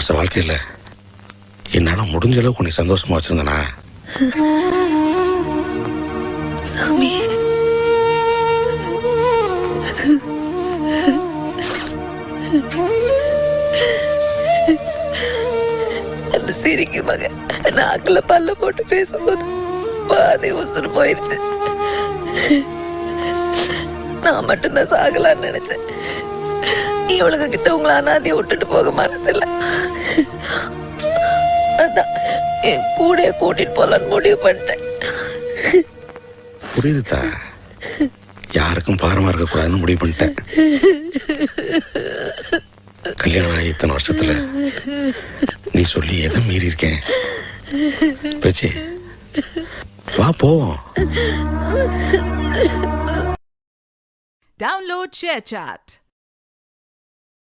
வருஷ வாழ்க்கையில் என்னால் முடிஞ்ச அளவுக்கு உன்னை சந்தோஷமா வச்சிருந்தேனா? சாமி, அந்த சிரிக்கு மக நாக்குல பல்ல போட்டு பேசும்போது பாதி உசுறு போயிருச்சு. நான் மட்டும்தான் சாகலான்னு நினைச்சேன். இவளுங்க கிட்ட உங்களை அனாதைய விட்டுட்டு போக மனசு இல்ல. அதான் என் கூட கூட்டிட்டு போலான்னு முடிவு பண்ணிட்டேன். புரியுதுதா, யாருக்கும் பாரமா இருக்கக்கூடாதுன்னு முடிவு பண்ணிட்டேன். கல்யாணம் ஆகி இத்தனை வருஷத்துல நீ சொல்லி எதை மீறி இருக்கேன்? பேச்சு வா போவோம். Download ShareChat.